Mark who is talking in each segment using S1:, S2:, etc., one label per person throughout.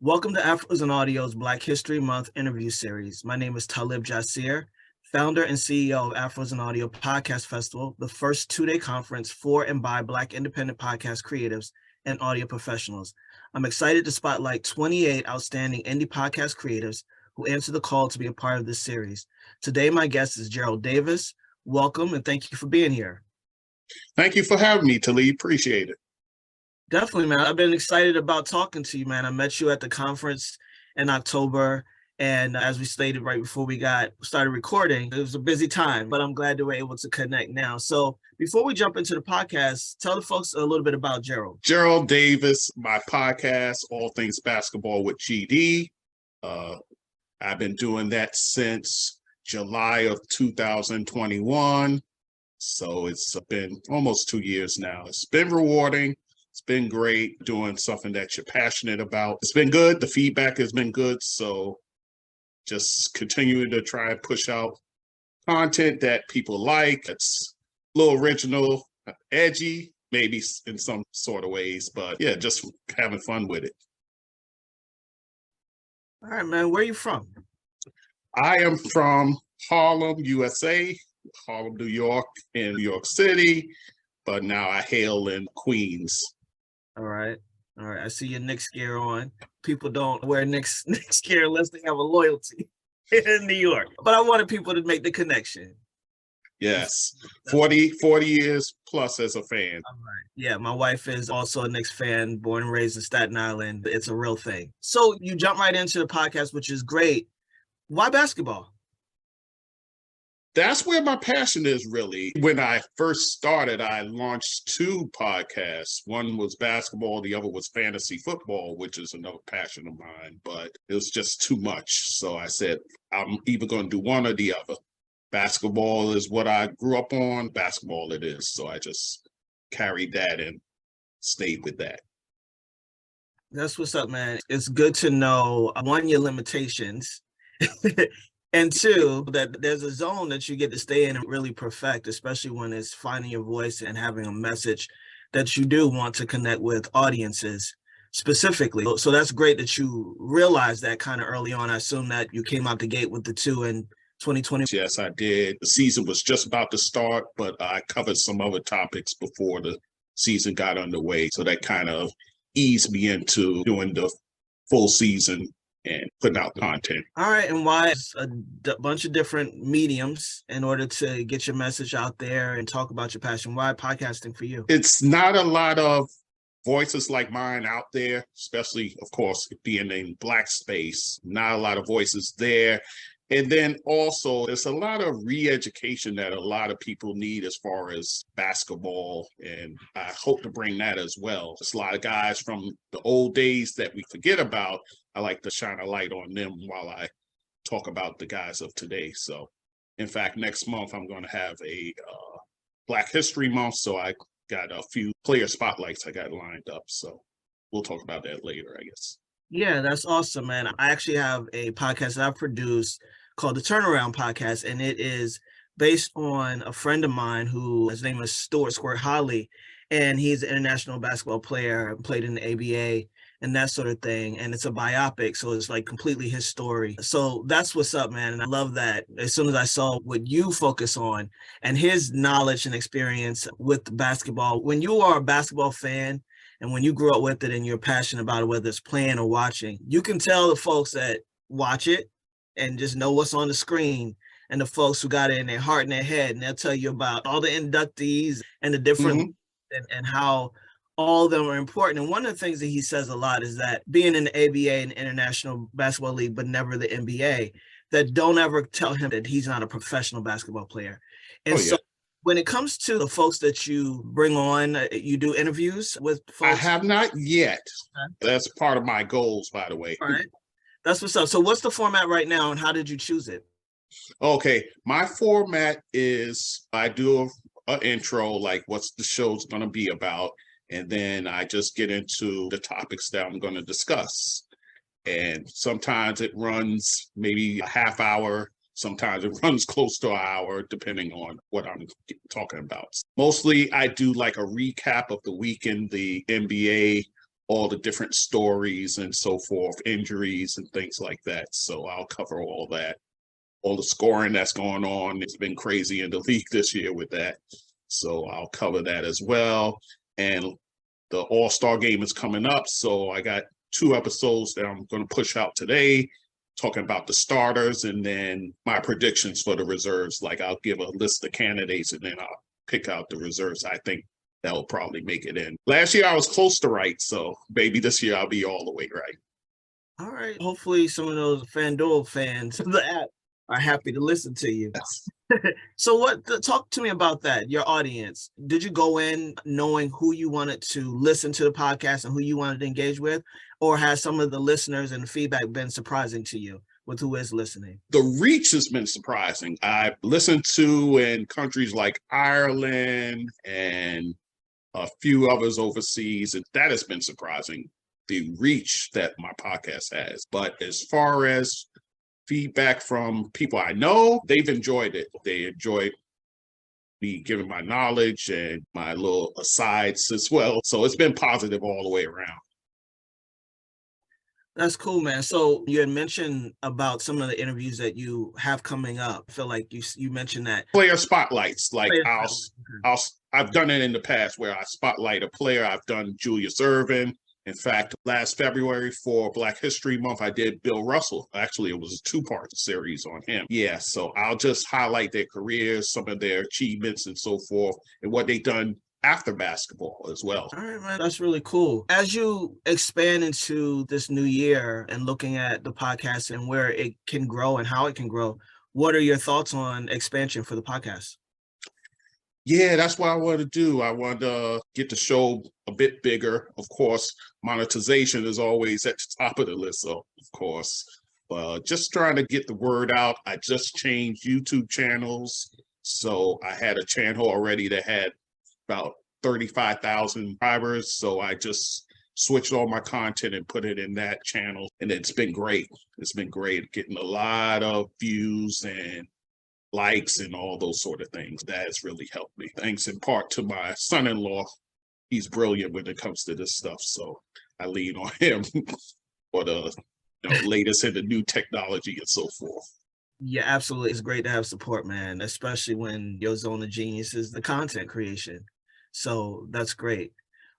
S1: Welcome to Afros and Audio's Black History Month interview series. My name is Talib Jasir, founder and CEO of Afros and Audio Podcast Festival, the first two-day conference for and by Black independent podcast creatives and audio professionals. I'm excited to spotlight 28 outstanding indie podcast creatives who answer the call to be a part of this series. Today, my guest is Gerald Davis. Welcome and thank you for being here.
S2: Thank you for having me, Talib. Appreciate it.
S1: Definitely, man. I've been excited about talking to you, man. I met you at the conference in October. And as we stated right before we started recording, it was a busy time, but I'm glad that we're able to connect now. So before we jump into the podcast, tell the folks a little bit about Gerald.
S2: Gerald Davis, my podcast, All Things Basketball with GD. I've been doing that since July of 2021. So it's been almost 2 years now. It's been rewarding. It's been great doing something that you're passionate about. It's been good. The feedback has been good. So just continuing to try and push out content that people like. It's a little original, edgy, maybe in some sort of ways, but yeah, just having fun with it.
S1: All right, man. Where are you from?
S2: I am from Harlem, USA, Harlem, New York, and New York City, but now I hail in Queens.
S1: All right. I see your Knicks gear on. People don't wear Knicks gear unless they have a loyalty in New York. But I wanted people to make the connection.
S2: Yes, 40 years plus as a fan.
S1: All right. Yeah, my wife is also a Knicks fan, born and raised in Staten Island. It's a real thing. So you jump right into the podcast, which is great. Why basketball?
S2: That's where my passion is, really. When I first started, I launched two podcasts. One was basketball, the other was fantasy football, which is another passion of mine, but it was just too much. So I said, I'm either going to do one or the other. Basketball is what I grew up on. Basketball it is. So I just carried that and stayed with that.
S1: That's what's up, man. It's good to know, one, your limitations. And two, that there's a zone that you get to stay in and really perfect, especially when it's finding your voice and having a message that you do want to connect with audiences specifically. So that's great that you realized that kind of early on. I assume that you came out the gate with the two in 2020.
S2: Yes, I did. The season was just about to start, but I covered some other topics before the season got underway. So that kind of eased me into doing the full season and putting out content.
S1: All right, and why a bunch of different mediums in order to get your message out there and talk about your passion? Why podcasting for you?
S2: It's not a lot of voices like mine out there, especially, of course, being in Black space. Not a lot of voices there. And then also, there's a lot of re-education that a lot of people need as far as basketball, and I hope to bring that as well. There's a lot of guys from the old days that we forget about. I like to shine a light on them while I talk about the guys of today. So, in fact, next month, I'm going to have a Black History Month, so I got a few player spotlights I got lined up. So we'll talk about that later, I guess.
S1: Yeah, that's awesome, man. I actually have a podcast that I produced called the Turnaround Podcast, and it is based on a friend of mine who his name is Stuart Squirt Holly, and he's an international basketball player, played in the ABA and that sort of thing. And it's a biopic, so it's like completely his story. So that's what's up, man. And I love that. As soon as I saw what you focus on and his knowledge and experience with basketball, when you are a basketball fan, and when you grew up with it and you're passionate about it, whether it's playing or watching, you can tell the folks that watch it and just know what's on the screen, and the folks who got it in their heart and their head, and they'll tell you about all the inductees and the different and how all of them are important. And one of the things that he says a lot is that being in the ABA and International Basketball League, but never the NBA, that don't ever tell him that he's not a professional basketball player. And so when it comes to the folks that you bring on, you do interviews with folks?
S2: I have not yet. Okay. That's part of my goals, by the way.
S1: All right. That's what's up. So what's the format right now, and how did you choose it?
S2: Okay. My format is I do an intro, like what's the show's going to be about, and then I just get into the topics that I'm going to discuss. And sometimes it runs maybe a half hour. Sometimes it runs close to an hour, depending on what I'm talking about. Mostly I do like a recap of the week in the NBA all the different stories and so forth, injuries and things like that. So I'll cover all that. All the scoring that's going on. It's been crazy in the league this year with that. So I'll cover that as well. And the All-Star game is coming up. So I got 2 episodes that I'm going to push out today, talking about the starters and then my predictions for the reserves. Like I'll give a list of candidates and then I'll pick out the reserves I think that'll probably make it in. Last year I was close to right. So maybe this year I'll be all the way right.
S1: All right. Hopefully some of those FanDuel fans of the app are happy to listen to you.
S2: Yes.
S1: So talk to me about that, your audience. Did you go in knowing who you wanted to listen to the podcast and who you wanted to engage with? Or has some of the listeners and the feedback been surprising to you with who is listening?
S2: The reach has been surprising. I've listened to in countries like Ireland and a few others overseas, and that has been surprising, the reach that my podcast has. But as far as feedback from people I know, they've enjoyed it. They enjoyed me giving my knowledge and my little asides as well. So it's been positive all the way around.
S1: That's cool, man. So you had mentioned about some of the interviews that you have coming up. I feel like you mentioned that.
S2: Player spotlights, like
S1: Player spotlights.
S2: I've done it in the past where I spotlight a player. I've done Julius Erving. In fact, last February for Black History Month, I did Bill Russell. Actually, it was a 2-part series on him. Yeah, so I'll just highlight their careers, some of their achievements and so forth, and what they've done after basketball as well.
S1: All right, man, that's really cool. As you expand into this new year and looking at the podcast and where it can grow and how it can grow, what are your thoughts on expansion for the podcast?
S2: Yeah, that's what I want to do. I want to get the show a bit bigger. Of course, monetization is always at the top of the list, so of course. Just trying to get the word out. I just changed YouTube channels. So I had a channel already that had about 35,000 subscribers. So I just switched all my content and put it in that channel. And it's been great. It's been great getting a lot of views and likes and all those sort of things. That has really helped me. Thanks in part to my son-in-law. He's brilliant when it comes to this stuff. So I lean on him for the latest in the new technology and so forth.
S1: Yeah, absolutely. It's great to have support, man, especially when your zone of genius is the content creation. So that's great.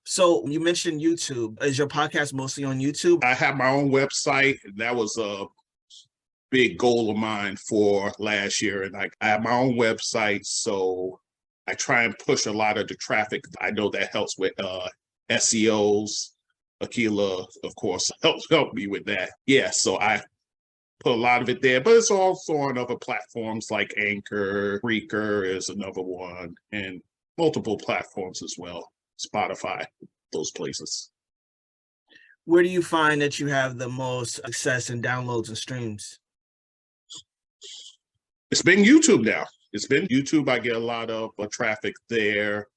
S1: So you mentioned YouTube. Is your podcast mostly on YouTube?
S2: I have my own website. That was a big goal of mine for last year. And I have my own website. So I try and push a lot of the traffic. I know that helps with SEOs. Akila, of course, helped me with that. Yeah, so I put a lot of it there, but it's also on other platforms like Anchor, Breaker is another one, and multiple platforms as well. Spotify, those places.
S1: Where do you find that you have the most success in downloads and streams?
S2: It's been YouTube now. It's been YouTube. I get a lot of traffic there.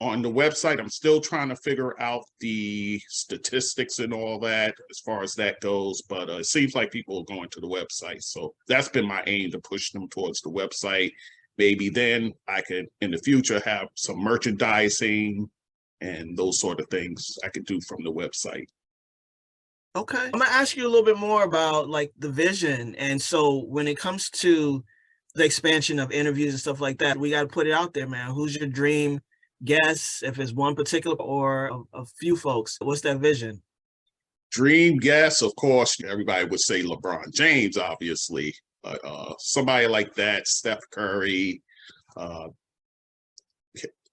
S2: On the website, I'm still trying to figure out the statistics and all that as far as that goes, but it seems like people are going to the website. So that's been my aim, to push them towards the website. Maybe then I could, in the future, have some merchandising and those sort of things I could do from the website.
S1: Okay. I'm going to ask you a little bit more about like the vision. And so when it comes to the expansion of interviews and stuff like that, we got to put it out there, man. Who's your dream guest, if it's one particular or a few folks? What's that vision?
S2: Dream guest, of course, everybody would say LeBron James, obviously. But somebody like that, Steph Curry,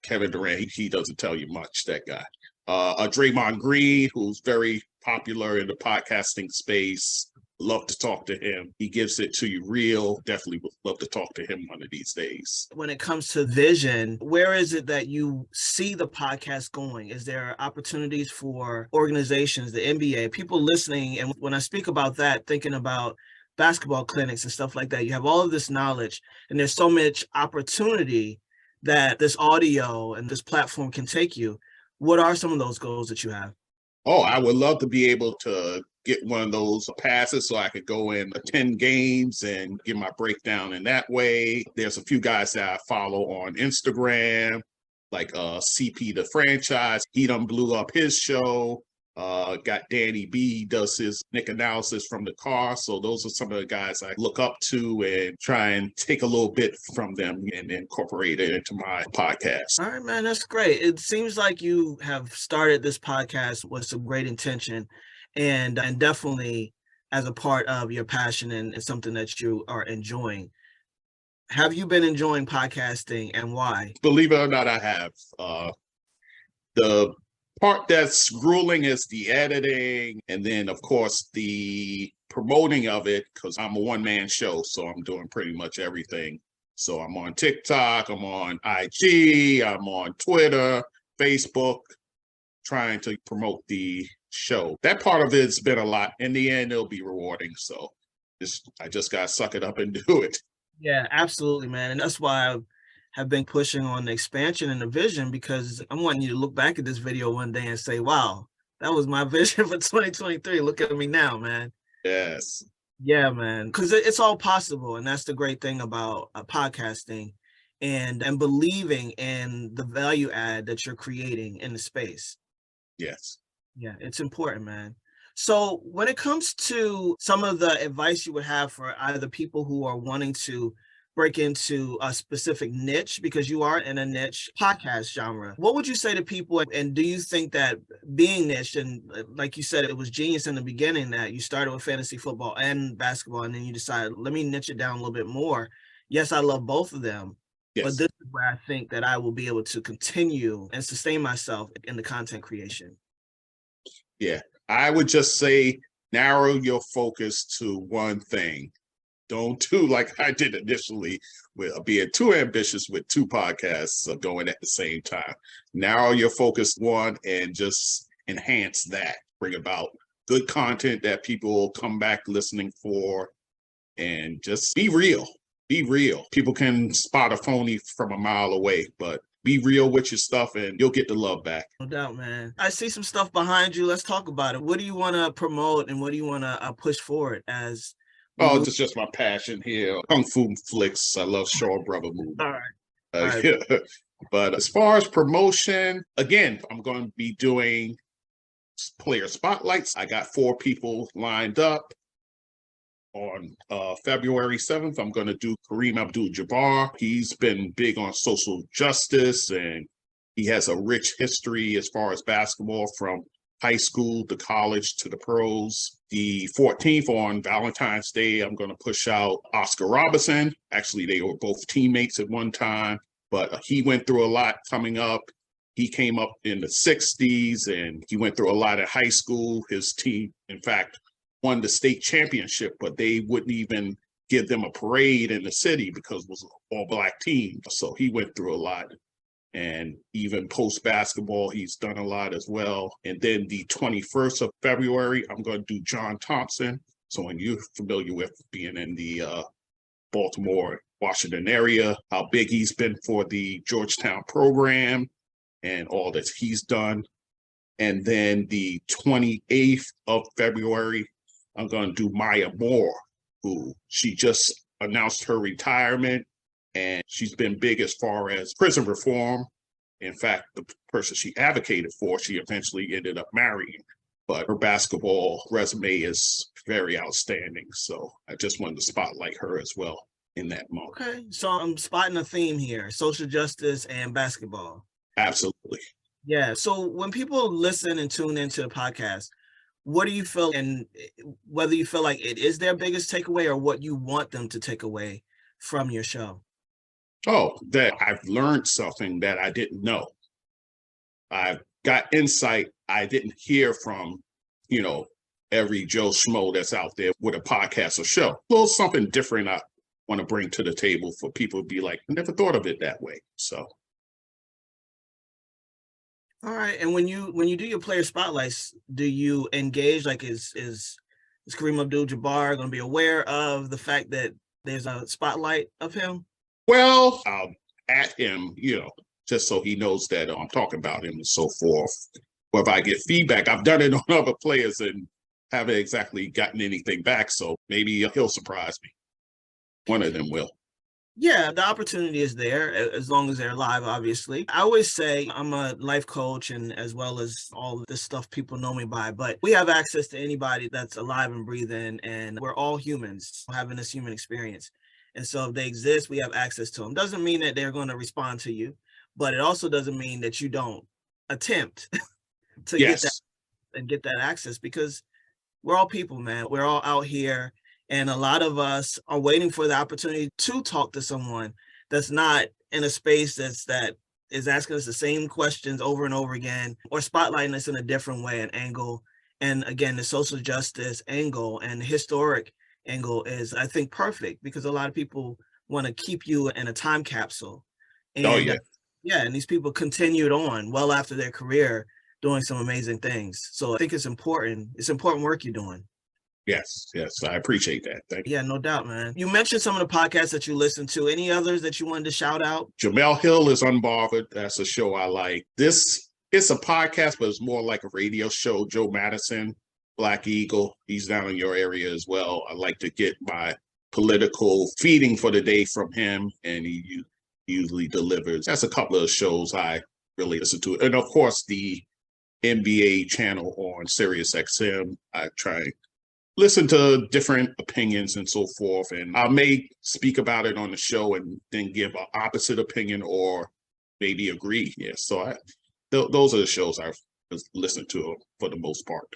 S2: Kevin Durant, he doesn't tell you much, that guy. Draymond Green, who's very popular in the podcasting space. Love to talk to him. He gives it to you real. Definitely would love to talk to him one of these days.
S1: When it comes to vision, where is it that you see the podcast going? Is there opportunities for organizations, the NBA, people listening? And when I speak about that, thinking about basketball clinics and stuff like that, you have all of this knowledge and there's so much opportunity that this audio and this platform can take you. What are some of those goals that you have?
S2: Oh, I would love to be able to get one of those passes so I could go and attend games and give my breakdown in that way. There's a few guys that I follow on Instagram, like CP the Franchise. He done blew up his show. Got Danny B, does his Nick analysis from the car. So those are some of the guys I look up to and try and take a little bit from them and incorporate it into my podcast.
S1: All right, man, that's great. It seems like you have started this podcast with some great intention and definitely as a part of your passion and something that you are enjoying. Have you been enjoying podcasting and why?
S2: Believe it or not, I have. The part that's grueling is the editing, and then of course the promoting of it, because I'm a one-man show, so I'm doing pretty much everything. So I'm on TikTok, I'm on IG, I'm on Twitter, Facebook, trying to promote the show. That part of it's been a lot. In the end, it'll be rewarding. So I just gotta suck it up and do it.
S1: Yeah, absolutely, man. And that's why I have been pushing on the expansion and the vision, because I'm wanting you to look back at this video one day and say, wow, that was my vision for 2023. Look at me now, man.
S2: Yes.
S1: Yeah, man, because it's all possible. And that's the great thing about podcasting and believing in the value add that you're creating in the space.
S2: Yes.
S1: Yeah, it's important, man. So when it comes to some of the advice you would have for either people who are wanting to break into a specific niche, because you are in a niche podcast genre, what would you say to people? And do you think that being niche, and like you said, it was genius in the beginning that you started with fantasy football and basketball, and then you decided, let me niche it down a little bit more. Yes, I love both of them, but
S2: Yes.
S1: this is where I think that I will be able to continue and sustain myself in the content creation.
S2: Yeah. I would just say narrow your focus to one thing. Don't do like I did initially with being too ambitious with two podcasts going at the same time. Narrow your focus one and just enhance that. Bring about good content that people will come back listening for, and just be real. Be real. People can spot a phony from a mile away, but be real with your stuff and you'll get the love back.
S1: No doubt, man. I see some stuff behind you. Let's talk about it. What do you want to promote and what do you want to push forward as
S2: Oh, it's just my passion here. Kung Fu flicks. I love Shaw Brother movie.
S1: All right. All right.
S2: Yeah. But as far as promotion, again, I'm going to be doing player spotlights. I got 4 people lined up. On February 7th, I'm going to do Kareem Abdul-Jabbar. He's been big on social justice, and he has a rich history as far as basketball from high school to college to the pros. The 14th, on Valentine's Day, I'm going to push out Oscar Robertson. Actually, they were both teammates at one time, but he went through a lot coming up. He came up in the 60s, and he went through a lot at high school. His team, in fact, won the state championship, but they wouldn't even give them a parade in the city because it was an all-black team. So he went through a lot. And even post-basketball, he's done a lot as well. And then the 21st of February, I'm going to do John Thompson. So when you're familiar with being in the Baltimore, Washington area, how big he's been for the Georgetown program and all that he's done. And then the 28th of February, I'm going to do Maya Moore, who she just announced her retirement, and she's been big as far as prison reform. In fact, the person she advocated for, she eventually ended up marrying. But her basketball resume is very outstanding. So I just wanted to spotlight her as well in that month.
S1: Okay, so I'm spotting a theme here: social justice and basketball.
S2: Absolutely.
S1: Yeah. So when people listen and tune into the podcast, what do you feel, and whether you feel like it is their biggest takeaway or what you want them to take away from your show?
S2: Oh, that I've learned something that I didn't know. I've got insight I didn't hear from, every Joe Schmo that's out there with a podcast or show. A little something different I want to bring to the table for people to be like, I never thought of it that way. So.
S1: All right. And when you do your player spotlights, do you engage, like is Kareem Abdul-Jabbar going to be aware of the fact that there's a spotlight of him?
S2: Well, I'll at him, just so he knows that I'm talking about him and so forth. Or if I get feedback, I've done it on other players and haven't exactly gotten anything back. So maybe he'll surprise me. One of them will.
S1: Yeah, the opportunity is there as long as they're alive, obviously. I always say I'm a life coach and as well as all of this stuff people know me by, but we have access to anybody that's alive and breathing, and we're all humans having this human experience. And so if they exist, we have access to them. Doesn't mean that they're going to respond to you, but it also doesn't mean that you don't attempt to get that
S2: Yes.
S1: and get that access, because we're all people, man. We're all out here, and a lot of us are waiting for the opportunity to talk to someone that's not in a space that is asking us the same questions over and over again, or spotlighting us in a different way, an angle. And again, the social justice angle and the historic angle is, I think, perfect, because a lot of people want to keep you in a time capsule.
S2: Oh
S1: And
S2: yeah.
S1: yeah, and these people continued on well after their career doing some amazing things. So I think it's important. It's important work you're doing.
S2: Yes. Yes. I appreciate that. Thank
S1: Yeah, no doubt, man. You mentioned some of the podcasts that you listen to. Any others that you wanted to shout out?
S2: you. Jamel Hill is Unbothered. That's a show I like. This it's a podcast, but it's more like a radio show. Joe Madison, Black Eagle, he's down in your area as well. I like to get my political feeding for the day from him, and he usually delivers. That's a couple of shows I really listen to. And of course, the NBA channel on Sirius XM. I try listen to different opinions and so forth. And I may speak about it on the show and then give an opposite opinion or maybe agree. Yeah. So those are the shows I've listened to for the most part.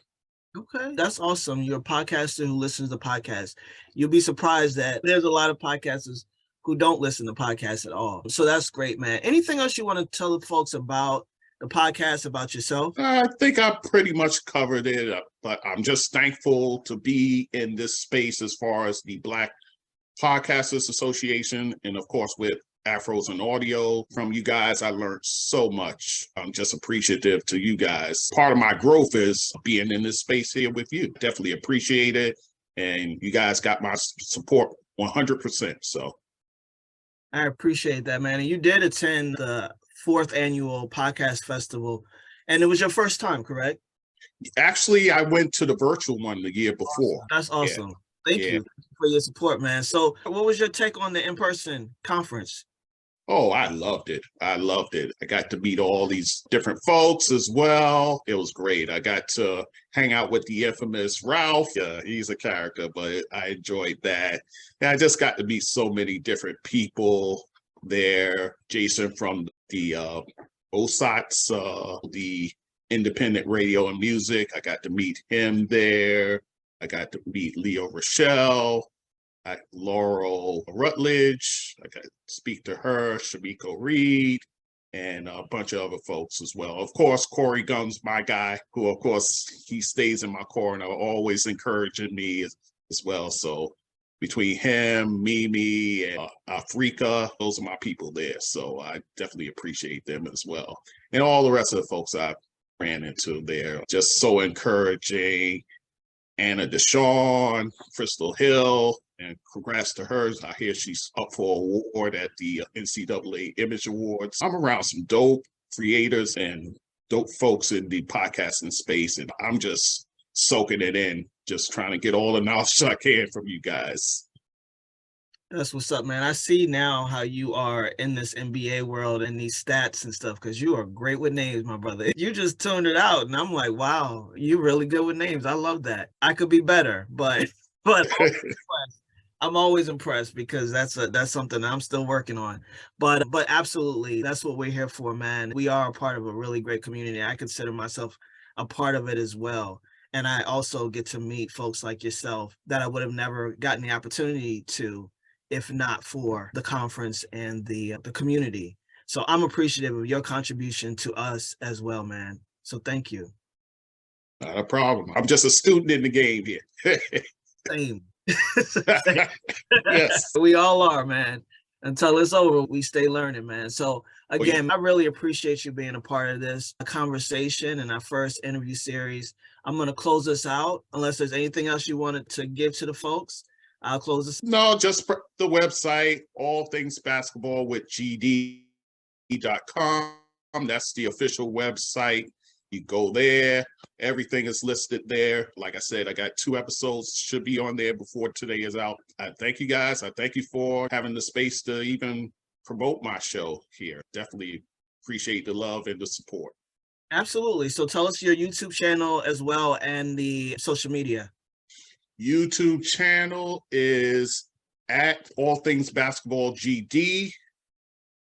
S1: Okay, that's awesome. You're a podcaster who listens to podcasts. You'll be surprised that there's a lot of podcasters who don't listen to podcasts at all. So that's great, man. Anything else you want to tell the folks about the podcast, about yourself?
S2: I think I pretty much covered it, but I'm just thankful to be in this space as far as the Black Podcasters Association, and of course with Afros and Audio from you guys. I learned so much. I'm just appreciative to you guys. Part of my growth is being in this space here with you. Definitely appreciate it. And you guys got my support 100%. So
S1: I appreciate that, man. And you did attend the fourth annual podcast festival, and it was your first time, correct?
S2: actually, I went to the virtual one the year before.
S1: That's
S2: Yeah.
S1: awesome. Thank
S2: Yeah.
S1: you for your support, man. So what was your take on the in-person conference?
S2: Oh, I loved it. I loved it. I got to meet all these different folks as well. It was great. I got to hang out with the infamous Ralph. He's a character, but I enjoyed that. And I just got to meet so many different people there. Jason from the OSATs, the independent radio and music. I got to meet him there. I got to meet Leo Rochelle. Laurel Rutledge. I got to speak to her, Shamiko Reed, and a bunch of other folks as well. Of course, Corey Gunn's my guy, who, of course, he stays in my corner, always encouraging me as well. So between him, Mimi, and Afrika, those are my people there. So I definitely appreciate them as well. And all the rest of the folks I ran into there, just so encouraging. Anna Deshawn, Crystal Hill, and congrats to her. I hear she's up for an award at the NCAA Image Awards. I'm around some dope creators and dope folks in the podcasting space, and I'm just soaking it in, just trying to get all the knowledge I can from you guys.
S1: That's what's up, man. I see now how you are in this NBA world and these stats and stuff, because you are great with names, my brother. You just tuned it out, and I'm like, wow, you're really good with names. I love that. I could be better, but I'm always impressed, because that's something I'm still working on. But absolutely, that's what we're here for, man. We are a part of a really great community. I consider myself a part of it as well. And I also get to meet folks like yourself that I would have never gotten the opportunity to if not for the conference and the community. So I'm appreciative of your contribution to us as well, man. So thank you.
S2: Not a problem. I'm just a student in the game here.
S1: Same.
S2: Yes.
S1: We all are, man. Until it's over, we stay learning, man. So again, I really appreciate you being a part of this conversation and our first interview series. I'm going to close this out unless there's anything else you wanted to give to the folks. I'll close this.
S2: No, just the website, all things basketball with GD.com. That's the official website. You go there, everything is listed there. Like I said, I got 2 episodes, should be on there before today is out. I thank you guys. I thank you for having the space to even promote my show here. Definitely appreciate the love and the support.
S1: Absolutely. So tell us your YouTube channel as well and the social media.
S2: YouTube channel is at All Things Basketball GD,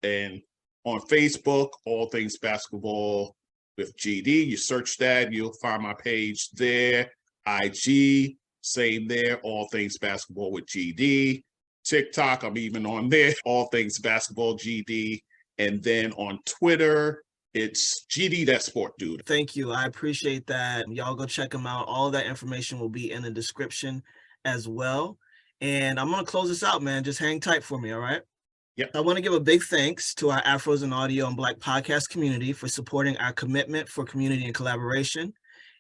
S2: and on Facebook, All Things Basketball with GD. You search that, you'll find my page there. IG, same there, All Things Basketball with GD. TikTok, I'm even on there, All Things Basketball GD. And then on Twitter, it's GD That Sport Dude.
S1: Thank you. I appreciate that. Y'all go check them out. All of that information will be in the description as well. And I'm going to close this out, man. Just hang tight for me, all right?
S2: Yep.
S1: I want to give a big thanks to our Afros in Audio and Black podcast community for supporting our commitment for community and collaboration.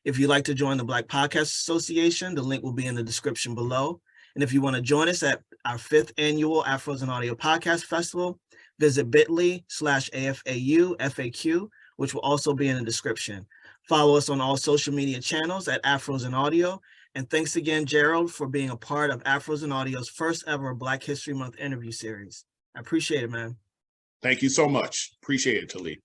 S1: If you'd like to join the Black Podcast Association, the link will be in the description below. And if you want to join us at our 5th annual Afros in Audio Podcast Festival, visit bit.ly/AFAU FAQ, which will also be in the description. Follow us on all social media channels at Afros in Audio. And thanks again, Gerald, for being a part of Afros in Audio's first ever Black History Month interview series. I appreciate it, man.
S2: Thank you so much. Appreciate it, Talib.